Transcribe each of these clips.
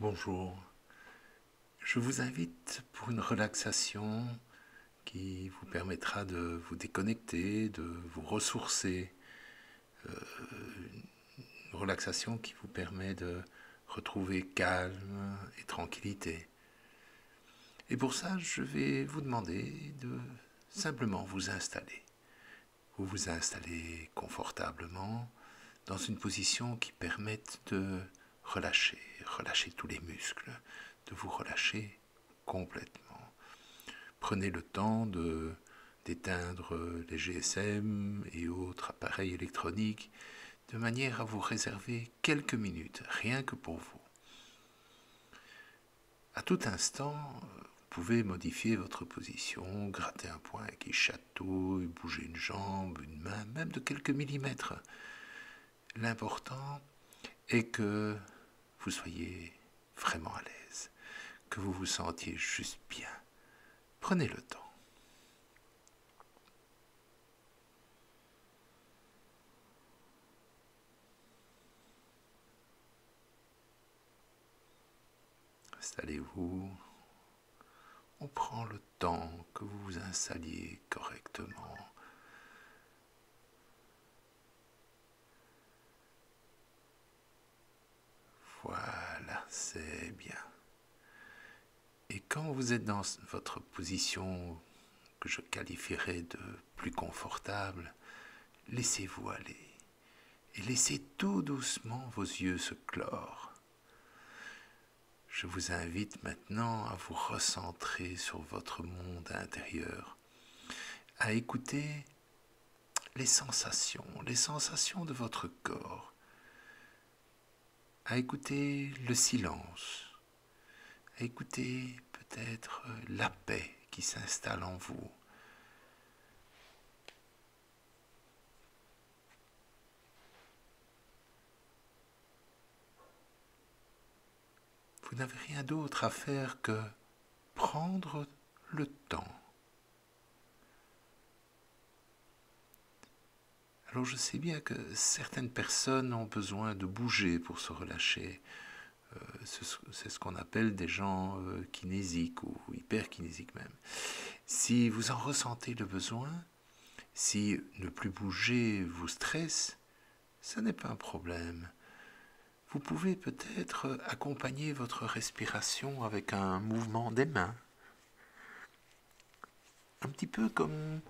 Bonjour, je vous invite pour une relaxation qui vous permettra de vous déconnecter, de vous ressourcer, une relaxation qui vous permet de retrouver calme et tranquillité. Et pour ça, je vais vous demander de simplement vous installer. Vous vous installez confortablement dans une position qui permette de relâcher tous les muscles, de vous relâcher complètement. Prenez le temps d'éteindre les GSM et autres appareils électroniques de manière à vous réserver quelques minutes, rien que pour vous. À tout instant, vous pouvez modifier votre position, gratter un point qui chatouille, bouger une jambe, une main, même de quelques millimètres. L'important est que vous soyez vraiment à l'aise, que vous vous sentiez juste bien. Prenez le temps. Installez-vous. On prend le temps que vous vous installiez correctement. Voilà, c'est bien. Et quand vous êtes dans votre position que je qualifierais de plus confortable, laissez-vous aller et laissez tout doucement vos yeux se clore. Je vous invite maintenant à vous recentrer sur votre monde intérieur, à écouter les sensations de votre corps, à écouter le silence, à écouter peut-être la paix qui s'installe en vous. Vous n'avez rien d'autre à faire que prendre le temps. Alors je sais bien que certaines personnes ont besoin de bouger pour se relâcher. C'est ce qu'on appelle des gens kinésiques ou hyperkinésiques même. Si vous en ressentez le besoin, si ne plus bouger vous stresse, ce n'est pas un problème. Vous pouvez peut-être accompagner votre respiration avec un mouvement des mains. Un petit peu comme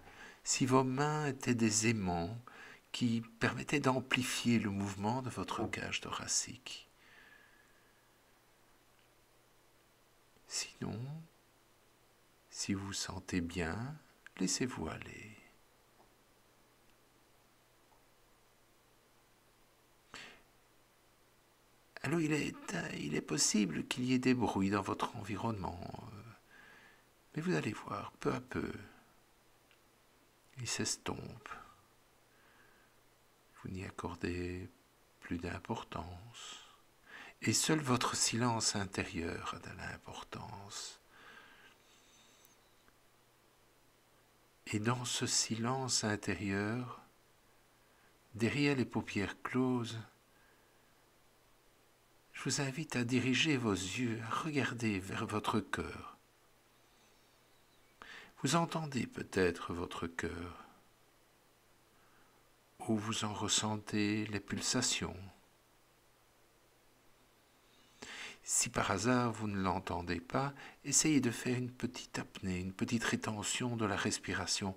si vos mains étaient des aimants qui permettaient d'amplifier le mouvement de votre cage thoracique. Sinon, si vous vous sentez bien, laissez-vous aller. Alors il est possible qu'il y ait des bruits dans votre environnement, mais vous allez voir, peu à peu, ils s'estompent. Vous n'y accordez plus d'importance. Et seul votre silence intérieur a de l'importance. Et dans ce silence intérieur, derrière les paupières closes, je vous invite à diriger vos yeux, à regarder vers votre cœur. Vous entendez peut-être votre cœur, ou vous en ressentez les pulsations. Si par hasard vous ne l'entendez pas, essayez de faire une petite apnée, une petite rétention de la respiration,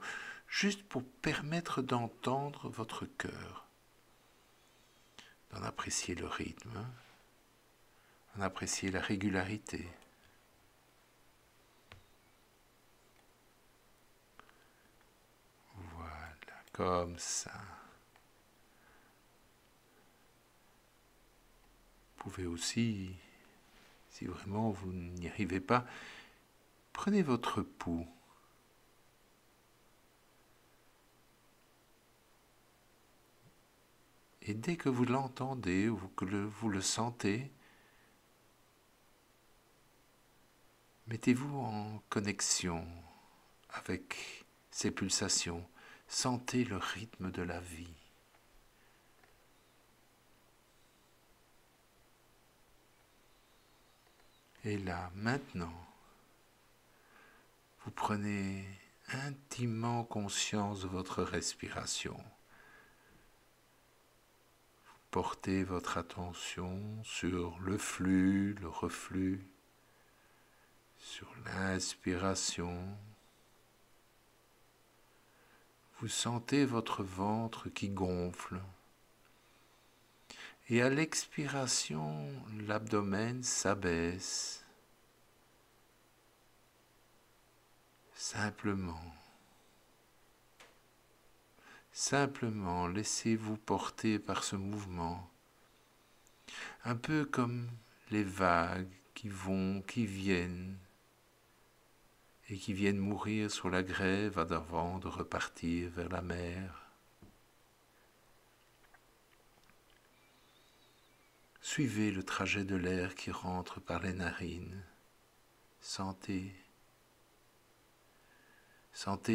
juste pour permettre d'entendre votre cœur, d'en apprécier le rythme, d'en apprécier la régularité. Voilà, comme ça. Vous pouvez aussi, si vraiment vous n'y arrivez pas, prenez votre pouls. Et dès que vous l'entendez ou que vous le sentez, mettez-vous en connexion avec ces pulsations. Sentez le rythme de la vie. Et là, maintenant, vous prenez intimement conscience de votre respiration. Vous portez votre attention sur le flux, le reflux, sur l'inspiration. Vous sentez votre ventre qui gonfle. Et à l'expiration, l'abdomen s'abaisse. Simplement, laissez-vous porter par ce mouvement, un peu comme les vagues qui vont, qui viennent, et qui viennent mourir sur la grève avant de repartir vers la mer. Suivez le trajet de l'air qui rentre par les narines. Sentez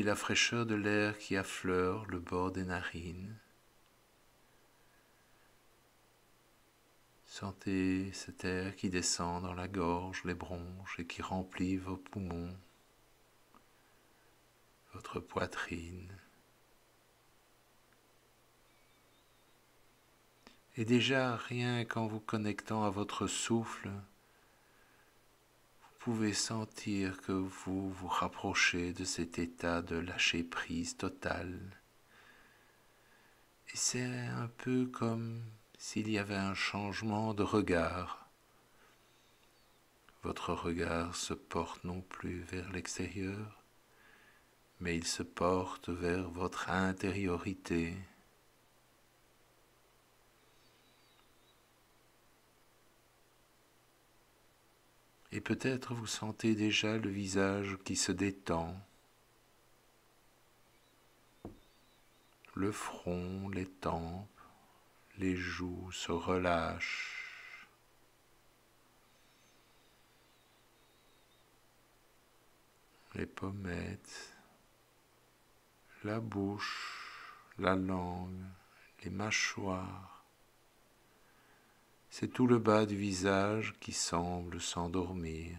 la fraîcheur de l'air qui affleure le bord des narines. Sentez cet air qui descend dans la gorge, les bronches et qui remplit vos poumons, votre poitrine. Et déjà, rien qu'en vous connectant à votre souffle, vous pouvez sentir que vous vous rapprochez de cet état de lâcher-prise totale. Et c'est un peu comme s'il y avait un changement de regard. Votre regard se porte non plus vers l'extérieur, mais il se porte vers votre intériorité. Et peut-être vous sentez déjà le visage qui se détend, le front, les tempes, les joues se relâchent. Les pommettes, la bouche, la langue, les mâchoires. C'est tout le bas du visage qui semble s'endormir.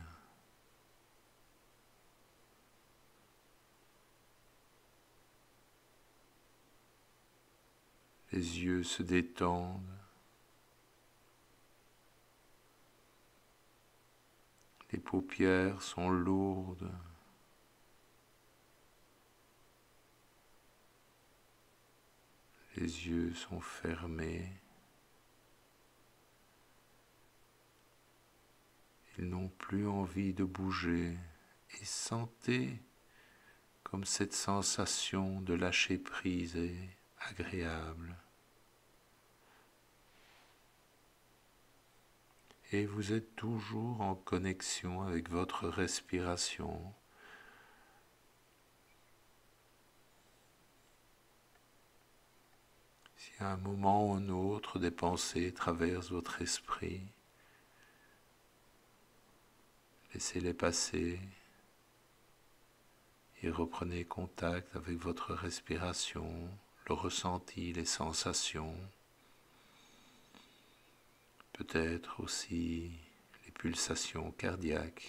Les yeux se détendent. Les paupières sont lourdes. Les yeux sont fermés. Ils n'ont plus envie de bouger. Et sentez comme cette sensation de lâcher prise est agréable. Et vous êtes toujours en connexion avec votre respiration. Si à un moment ou un autre des pensées traversent votre esprit, laissez-les passer et reprenez contact avec votre respiration, le ressenti, les sensations, peut-être aussi les pulsations cardiaques.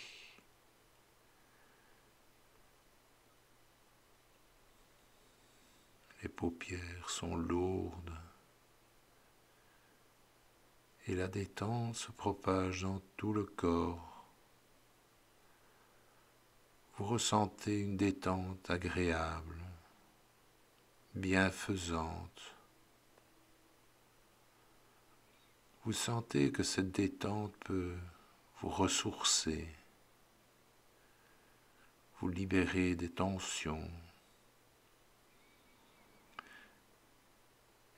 Les paupières sont lourdes et la détente se propage dans tout le corps. Vous ressentez une détente agréable, bienfaisante. Vous sentez que cette détente peut vous ressourcer, vous libérer des tensions.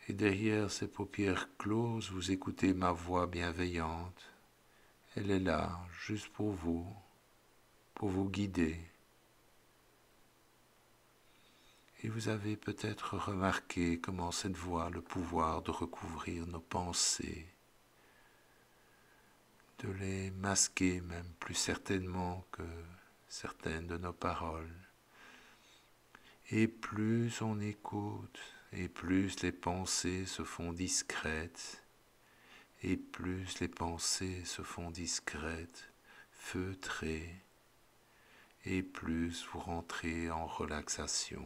Et derrière ces paupières closes, vous écoutez ma voix bienveillante. Elle est là, juste pour vous guider. Et vous avez peut-être remarqué comment cette voix a le pouvoir de recouvrir nos pensées, de les masquer même plus certainement que certaines de nos paroles. Et plus on écoute, et plus les pensées se font discrètes, et plus les pensées se font discrètes, feutré, et plus vous rentrez en relaxation.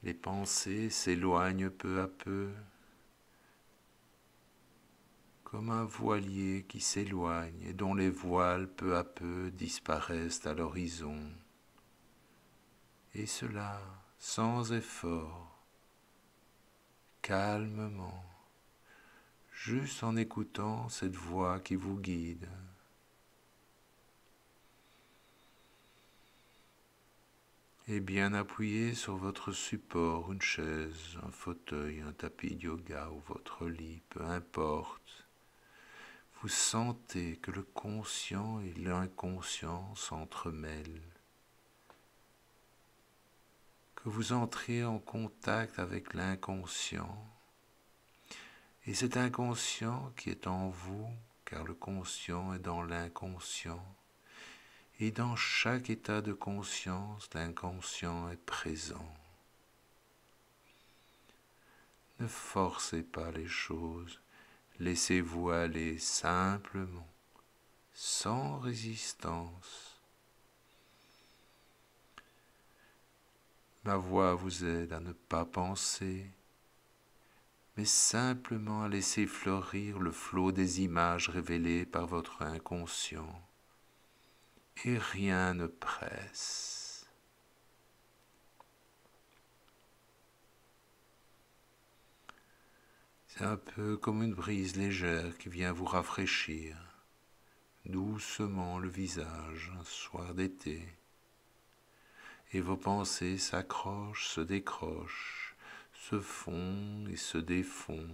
Les pensées s'éloignent peu à peu, comme un voilier qui s'éloigne et dont les voiles peu à peu disparaissent à l'horizon. Et cela sans effort, calmement, juste en écoutant cette voix qui vous guide. Et bien appuyé sur votre support, une chaise, un fauteuil, un tapis de yoga ou votre lit, peu importe, vous sentez que le conscient et l'inconscient s'entremêlent, que vous entrez en contact avec l'inconscient, et cet inconscient qui est en vous, car le conscient est dans l'inconscient, et dans chaque état de conscience, l'inconscient est présent. Ne forcez pas les choses, laissez-vous aller simplement, sans résistance. Ma voix vous aide à ne pas penser, mais simplement à laisser fleurir le flot des images révélées par votre inconscient. Et rien ne presse. C'est un peu comme une brise légère qui vient vous rafraîchir doucement le visage un soir d'été. Et vos pensées s'accrochent, se décrochent, se font et se défont,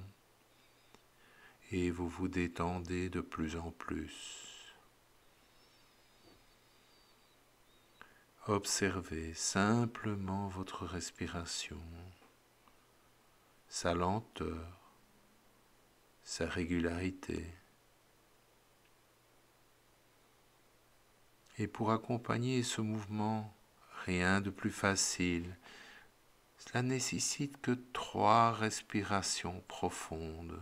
et vous vous détendez de plus en plus. Observez simplement votre respiration, sa lenteur, sa régularité. Et pour accompagner ce mouvement, rien de plus facile. Cela nécessite que 3 respirations profondes.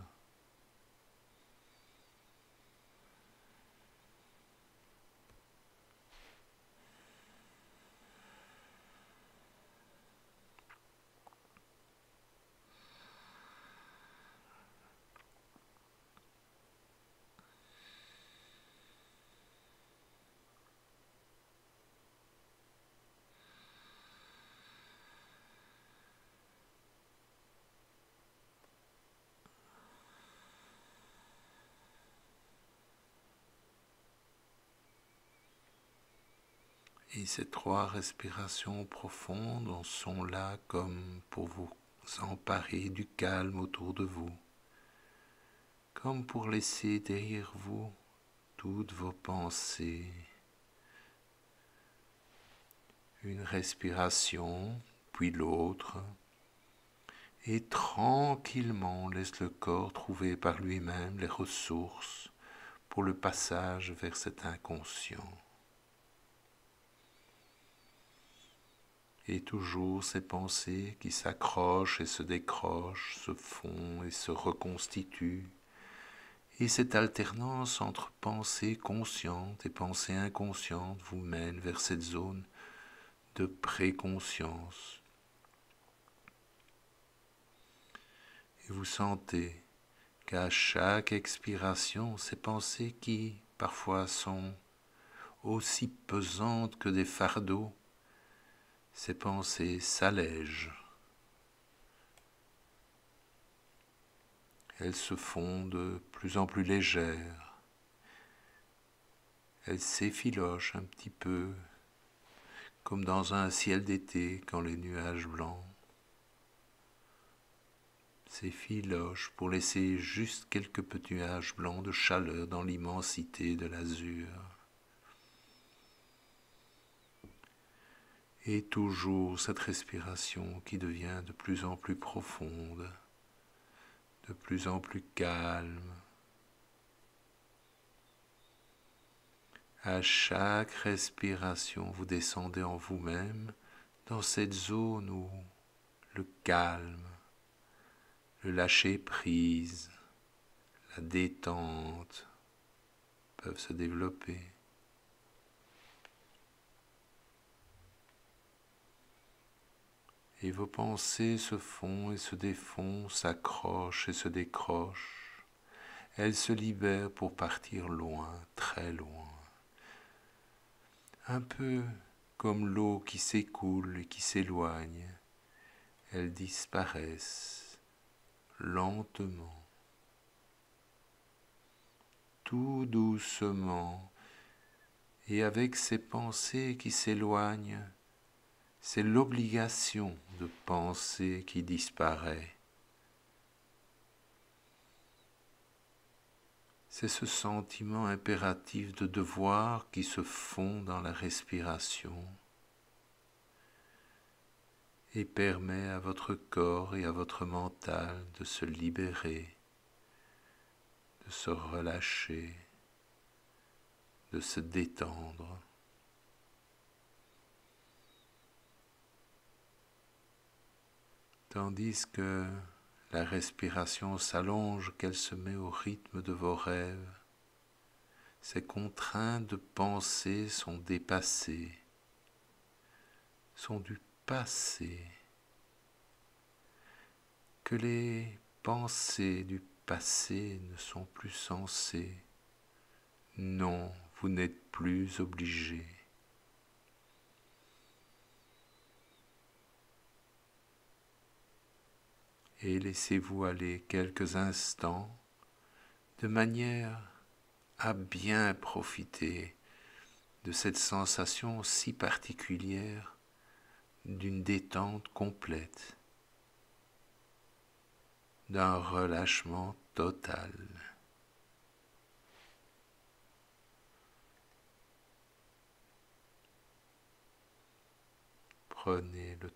Et ces 3 respirations profondes sont là comme pour vous emparer du calme autour de vous, comme pour laisser derrière vous toutes vos pensées. Une respiration, puis l'autre, et tranquillement on laisse le corps trouver par lui-même les ressources pour le passage vers cet inconscient. Et toujours ces pensées qui s'accrochent et se décrochent, se font et se reconstituent. Et cette alternance entre pensées conscientes et pensées inconscientes vous mène vers cette zone de préconscience. Et vous sentez qu'à chaque expiration, ces pensées qui parfois sont aussi pesantes que des fardeaux, ces pensées s'allègent. Elles se font de plus en plus légères. Elles s'effilochent un petit peu, comme dans un ciel d'été quand les nuages blancs s'effilochent pour laisser juste quelques petits nuages blancs de chaleur dans l'immensité de l'azur. Et toujours cette respiration qui devient de plus en plus profonde, de plus en plus calme. À chaque respiration, vous descendez en vous-même dans cette zone où le calme, le lâcher-prise, la détente peuvent se développer. Et vos pensées se font et se défont, s'accrochent et se décrochent. Elles se libèrent pour partir loin, très loin. Un peu comme l'eau qui s'écoule et qui s'éloigne. Elles disparaissent lentement, tout doucement, et avec ces pensées qui s'éloignent, c'est l'obligation de penser qui disparaît. C'est ce sentiment impératif de devoir qui se fond dans la respiration et permet à votre corps et à votre mental de se libérer, de se relâcher, de se détendre. Tandis que la respiration s'allonge, qu'elle se met au rythme de vos rêves, ces contraintes de pensée sont dépassées, sont du passé, que les pensées du passé ne sont plus censées. Non, vous n'êtes plus obligé. Et laissez-vous aller quelques instants de manière à bien profiter de cette sensation si particulière d'une détente complète, d'un relâchement total. Prenez le